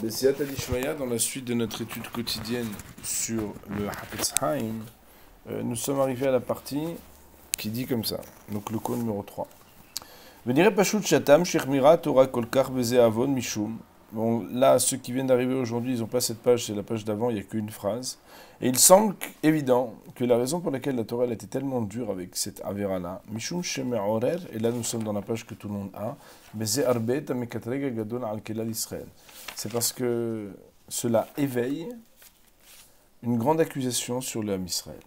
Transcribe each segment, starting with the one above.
Bessiat Adishmaya, dans la suite de notre étude quotidienne sur le Hafetz Haim, nous sommes arrivés à la partie qui dit comme ça, donc le cours numéro 3. Venire Pashut Shatam, Shechmira, Torah Kolkar, Beze Avon, Mishum. Bon, là, ceux qui viennent d'arriver aujourd'hui, ils n'ont pas cette page, c'est la page d'avant, il n'y a qu'une phrase. Et il semble évident que la raison pour laquelle la Torah elle était tellement dure avec cette Avera-là, Mishum Sheme'orer, et là nous sommes dans la page que tout le monde a, Beze Arbe, Tamekatrega Gadol al-Kelal Israël. C'est parce que cela éveille une grande accusation sur l'homme Israël.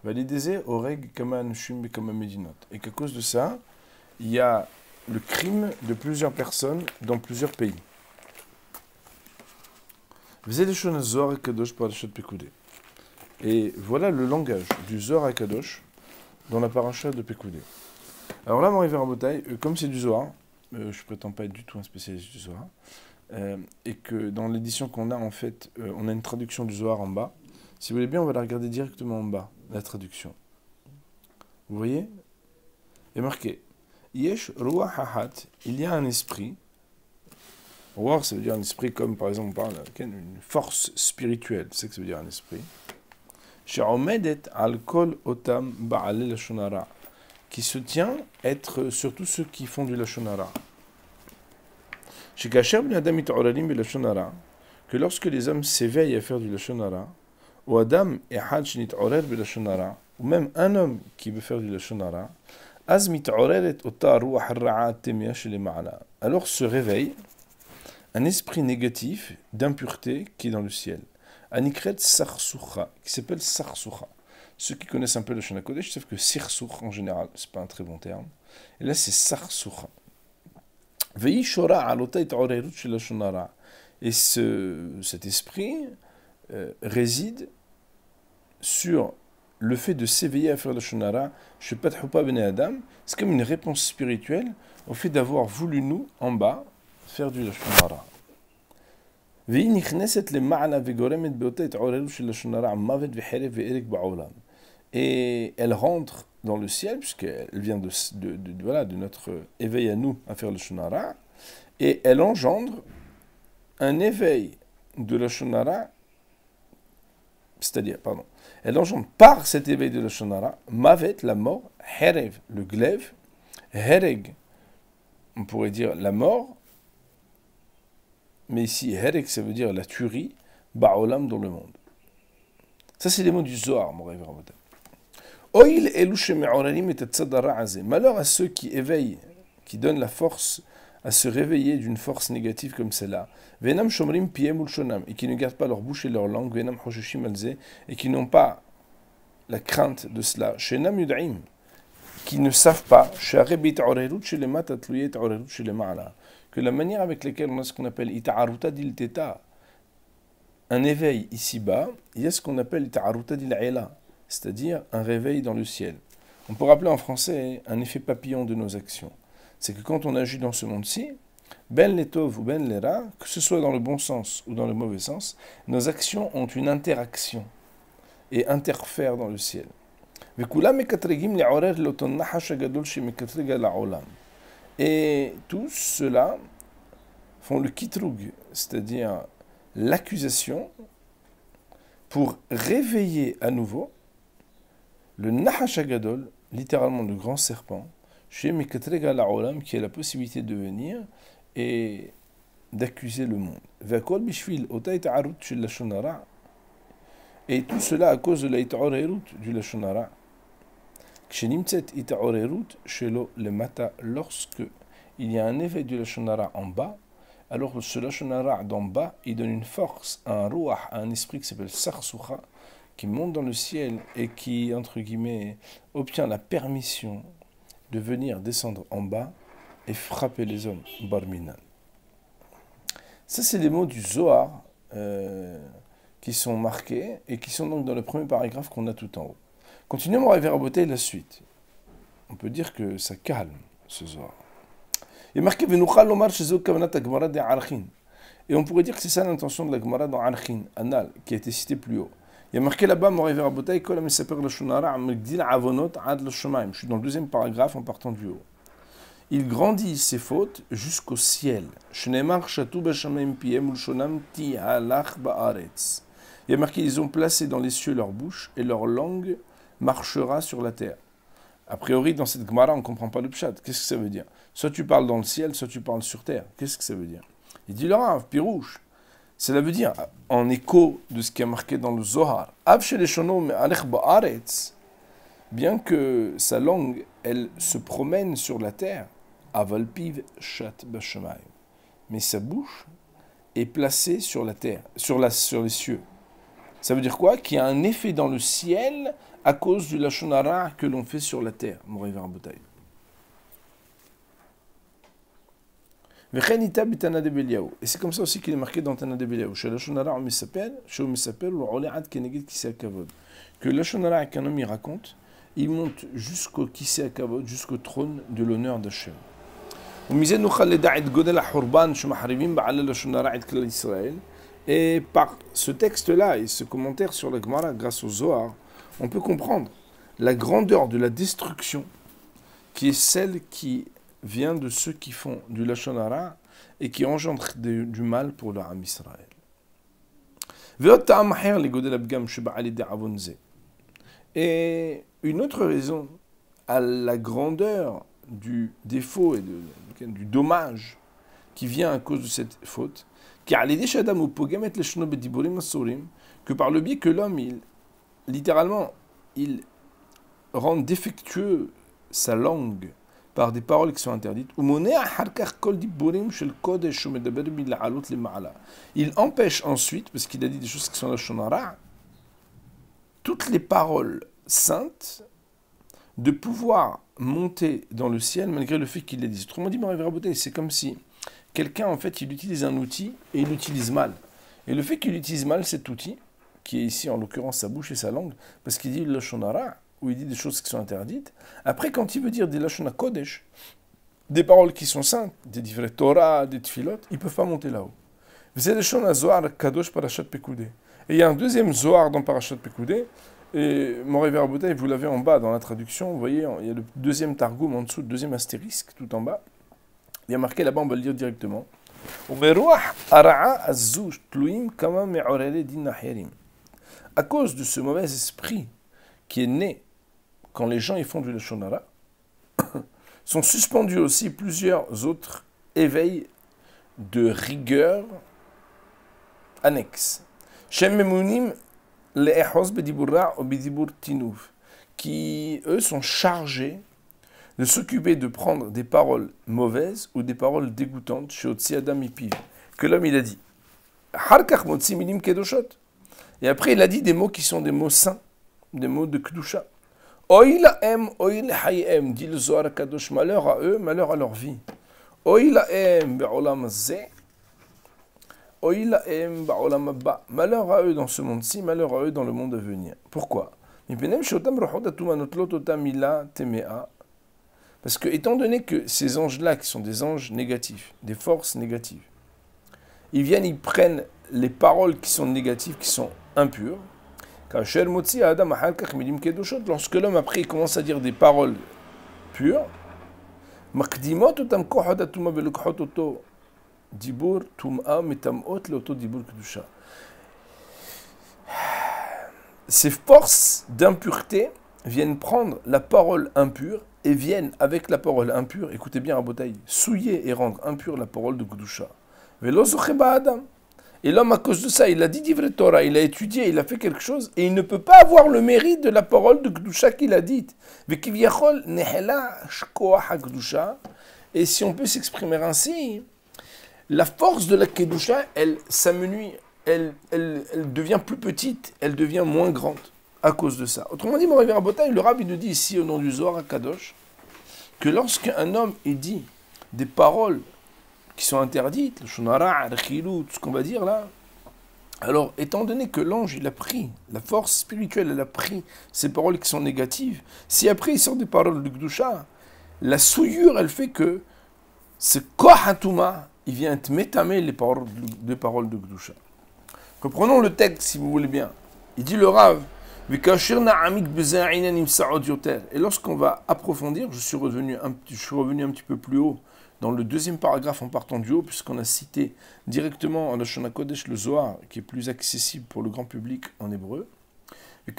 Valideze Oreg Kama Anushim Kama Medinot. Et qu'à cause de ça, il y a le crime de plusieurs personnes dans plusieurs pays. Et voilà le langage du Zohar HaKadosh dans la paracha de Pekoudé. Alors là, mon rivière en bataille, comme c'est du Zohar, je ne prétends pas être du tout un spécialiste du Zohar, et que dans l'édition qu'on a, en fait, on a une traduction du Zohar en bas. Si vous voulez bien, on va la regarder directement en bas, la traduction. Vous voyez ? Il est marqué Yesh Ruach Hahat, il y a un esprit. Ruach, ça veut dire un esprit comme, par exemple, on parle d'une force spirituelle, c'est ce que ça veut dire un esprit. She'omedet al kol otam ba'ale lashon hara, qui se tient être surtout ceux qui font du lashon hara. Shekasher b'nei adam mit'orarim b'lashon hara, que lorsque les hommes s'éveillent à faire du lashon hara, ou adam ehad shenit'orer b'lashon hara, ou même un homme qui veut faire du lashon hara, az mit'oreret ota ruach ra'a temia shel ma'ala. Alors se réveille un esprit négatif d'impureté qui est dans le ciel. Anikret Sarsoucha, qui s'appelle Sarsoucha. Ceux qui connaissent un peu le Shana Kodesh savent que Sirsouk, en général, c'est pas un très bon terme. Et là, c'est Sarsoucha. Vei Shora alota et orerut shel lashon hara. Et cet esprit réside sur le fait de s'éveiller à faire le lashon hara. Shepat Hupa bnei Adam, c'est comme une réponse spirituelle au fait d'avoir voulu nous, en bas, faire du lashon hara. Et elle rentre dans le ciel, puisqu'elle vient de notre éveil à nous à faire le lashon hara, et elle engendre un éveil de lashon hara, c'est-à-dire, elle engendre par cet éveil de lashon hara, mavet, la mort, herev, le glaive, hereg, on pourrait dire la mort, mais ici, herek, ça veut dire la tuerie, ba'olam dans le monde. Ça, c'est les mots du Zohar, mon rêve. Oil eluche me'orarim et tzadara azé. Malheur à ceux qui éveillent, qui donnent la force à se réveiller d'une force négative comme celle-là. Venam shomrim piem ulshonam, et qui ne gardent pas leur bouche et leur langue, venam hoshishim alze, et qui n'ont pas la crainte de cela. Shenam yud'im, qui ne savent pas, she'arebit orerut shelema tatluyet orerut shelema, que la manière avec laquelle on a ce qu'on appelle ita'aruta dil teta, un éveil ici-bas, il y a ce qu'on appelle ita'aruta dil aila, c'est-à-dire un réveil dans le ciel. On peut rappeler en français un effet papillon de nos actions. C'est que quand on agit dans ce monde-ci, ben letov ou ben lera, que ce soit dans le bon sens ou dans le mauvais sens, nos actions ont une interaction et interfèrent dans le ciel. Et tous ceux-là font le kitrug, c'est-à-dire l'accusation, pour réveiller à nouveau le Nahash Hagadol, littéralement le grand serpent, chez Mekatrega La'olam, qui a la possibilité de venir et d'accuser le monde. Et tout cela à cause de la ita'orerut du lashon hara. Lorsque il y a un effet du lashon hara en bas, alors ce lashon hara d'en bas, il donne une force, un ruach, un esprit qui s'appelle Sarsoucha, qui monte dans le ciel et qui, entre guillemets, obtient la permission de venir descendre en bas et frapper les hommes, barminan. Ça, c'est les mots du Zohar qui sont marqués et qui sont donc dans le premier paragraphe qu'on a tout en haut. Continuons à raboter la suite. On peut dire que ça calme ce Zohar. Il est marqué et on pourrait dire que c'est ça l'intention de la Gemara dans Archin, Anal, qui a été cité plus haut. Il y a marqué là-bas, je suis dans le deuxième paragraphe en partant du haut. il grandit ses fautes jusqu'au ciel. Il y a marqué, ils ont placé dans les cieux leur bouche et leur langue marchera sur la terre. A priori, dans cette Gemara, on ne comprend pas le pshat. Qu'est-ce que ça veut dire? Soit tu parles dans le ciel, soit tu parles sur terre. Qu'est-ce que ça veut dire? Il dit le Rav, Pirouche. Cela veut dire, en écho de ce qui est marqué dans le Zohar, bien que sa langue, elle se promène sur la terre, avalpiv shat bashamayim, mais sa bouche est placée sur la terre, sur les cieux. Ça veut dire quoi? Qu'il y a un effet dans le ciel à cause du lashon hara que l'on fait sur la terre. Moray Verabotay. Et c'est comme ça aussi qu'il est marqué dans Tana de Beliaou. Que le lashon hara qu'un homme y raconte, il monte jusqu'au kisei hakavod, jusqu'au trône de l'honneur d'Hachem. Et par ce texte-là et ce commentaire sur la Gemara grâce au Zohar, on peut comprendre la grandeur de la destruction qui est celle qui vient de ceux qui font du lashon hara et qui engendrent du mal pour le Am Israël. Et une autre raison à la grandeur du défaut et du dommage qui vient à cause de cette faute, que par le biais que l'homme, littéralement, il rend défectueux sa langue par des paroles qui sont interdites, il empêche ensuite, parce qu'il a dit des choses qui sont lashon hara, toutes les paroles saintes de pouvoir monter dans le ciel malgré le fait qu'il les dise. Autrement dit, c'est comme si quelqu'un, en fait, il utilise un outil et il l'utilise mal. Et le fait qu'il utilise mal cet outil, qui est ici en l'occurrence sa bouche et sa langue, parce qu'il dit le lashon hara, où il dit des choses qui sont interdites, après quand il veut dire des lashon hakodesh, des paroles qui sont saintes, des divrei Torah, des tfilot, ils ne peuvent pas monter là-haut. C'est le Shon HaZohar Kadosh Parashat Pekoudé. Et il y a un deuxième Zohar dans Parashat Pekoudé, et Moray Verabotay, vous l'avez en bas dans la traduction, vous voyez, il y a le deuxième Targum en dessous, le deuxième astérisque tout en bas. Il y a marqué là-bas, on va le lire directement. À cause de ce mauvais esprit qui est né quand les gens y font du lashon hara, sont suspendus aussi plusieurs autres éveils de rigueur annexes. Qui, eux, sont chargés de s'occuper de prendre des paroles mauvaises ou des paroles dégoûtantes chez Otsi Adam Ipiv, que l'homme il a dit. Et après il a dit des mots qui sont des mots saints, des mots de Kedusha. Oïlaem, oïlhaïem, dit le Zohar Kadosh, malheur à eux, malheur à leur vie. Oïlaem, be'olam zeh, oïlaem, be'olam abba, malheur à eux dans ce monde-ci, malheur à eux dans le monde à venir. Pourquoi? Parce que, étant donné que ces anges-là, qui sont des anges négatifs, des forces négatives, ils viennent, ils prennent les paroles qui sont négatives, qui sont impures. Lorsque l'homme, après, il commence à dire des paroles pures, ces forces d'impureté viennent prendre la parole impure et viennent avec la parole impure, écoutez bien Rabotai, souiller et rendre impure la parole de Kedusha. Et l'homme, à cause de ça, il a dit divrei Torah, il a étudié, il a fait quelque chose, et il ne peut pas avoir le mérite de la parole de Kedusha qu'il a dite. Et si on peut s'exprimer ainsi, la force de la Kedusha, elle s'amenuit, elle devient plus petite, elle devient moins grande à cause de ça. Autrement dit, Moray Verabotay, le Rabbi nous dit ici, au nom du Zohar Kadosh, que lorsqu'un homme il dit des paroles qui sont interdites, le shonara, le chilou, tout ce qu'on va dire là, alors étant donné que l'ange il a pris, la force spirituelle elle a pris ces paroles qui sont négatives, si après il sort des paroles de Kedusha, la souillure elle fait que ce kohatuma, il vient te métamer les paroles de Kedusha. Reprenons le texte si vous voulez bien. Il dit le Rav Et lorsqu'on va approfondir, je suis revenu un petit peu plus haut dans le deuxième paragraphe en partant du haut, puisqu'on a cité directement en Lashon HaKodesh le Zohar, qui est plus accessible pour le grand public en hébreu. Et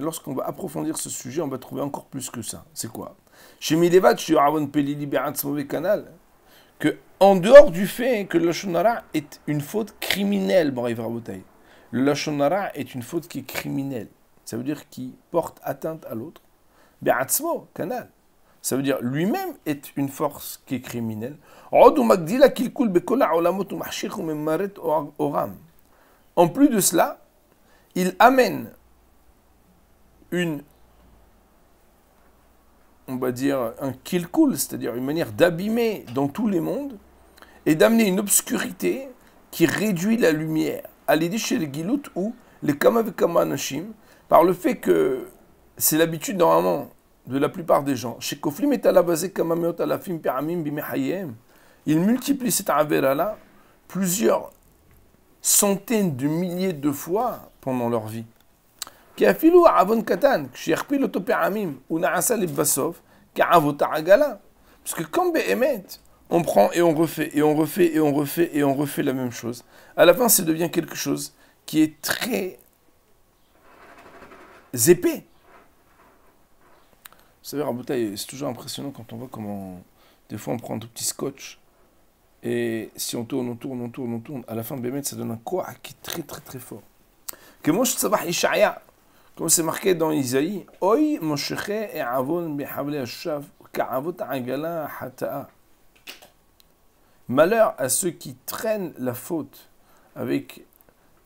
lorsqu'on va approfondir ce sujet, on va trouver encore plus que ça. C'est quoi? Que en dehors du fait que le Lashon Hara est une faute criminelle, le Lashon Hara est une faute qui est criminelle. Ça veut dire qui porte atteinte à l'autre. Ça veut dire lui-même est une force qui est criminelle. En plus de cela, il amène on va dire, un kilkul, c'est-à-dire une manière d'abîmer dans tous les mondes et d'amener une obscurité qui réduit la lumière. À l'idée chez les gilout ou les kamavekamanoshim, par le fait que c'est l'habitude normalement de la plupart des gens. Chez Koflim et Alabazé Kamameot Alafim Piramim Bimehayem, ils multiplient cette avera-là plusieurs centaines de milliers de fois pendant leur vie. Parce que quand Behemet, on prend et on refait, et on refait, et on refait, et on refait la même chose, à la fin, ça devient quelque chose qui est très épais. Vous savez, Raboutaï, c'est toujours impressionnant quand on voit comment, des fois, on prend un tout petit scotch, et si on tourne, on tourne, on tourne, on tourne, à la fin, Behemet, ça donne un quoi qui est très, très, très fort. Que moi, je sabah Ishaya, comme c'est marqué dans Isaïe, Oy Mosheche et Avon bihavle hashav ka'avot agala hata'a. Malheur à ceux qui traînent la faute avec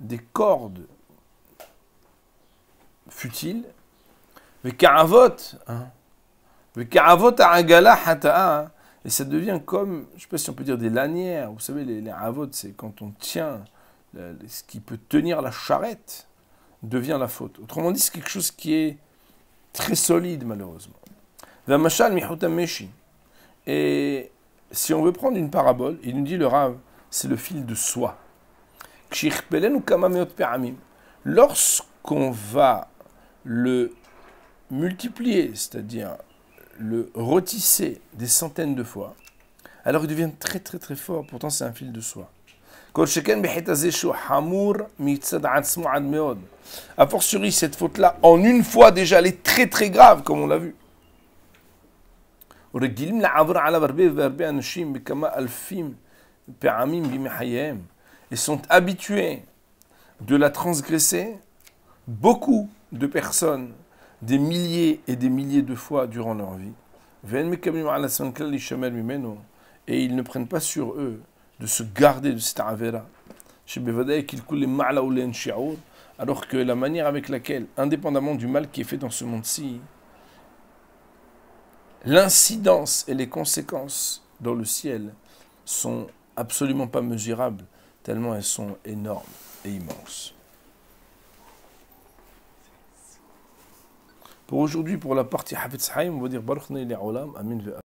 des cordes futiles, mais ka'avot, agala hata'a, et ça devient comme, je ne sais pas si on peut dire des lanières. Vous savez, les avot, c'est quand on tient ce qui peut tenir la charrette. Devient la faute. Autrement dit, c'est quelque chose qui est très solide, malheureusement. Et si on veut prendre une parabole, il nous dit le Rav, c'est le fil de soie. Lorsqu'on va le multiplier, c'est-à-dire le retisser des centaines de fois, alors il devient très très très fort, pourtant c'est un fil de soie. A fortiori, cette faute-là, en une fois déjà, elle est très très grave, comme on l'a vu. Ils sont habitués de la transgresser beaucoup de personnes, des milliers et des milliers de fois durant leur vie. Et ils ne prennent pas sur eux de se garder de cette avera. Alors que la manière avec laquelle, indépendamment du mal qui est fait dans ce monde-ci, l'incidence et les conséquences dans le ciel sont absolument pas mesurables, tellement elles sont énormes et immenses. Pour aujourd'hui, pour la partie Hafetz Haïm, on va dire Baruch Ne'il Olam, Amin.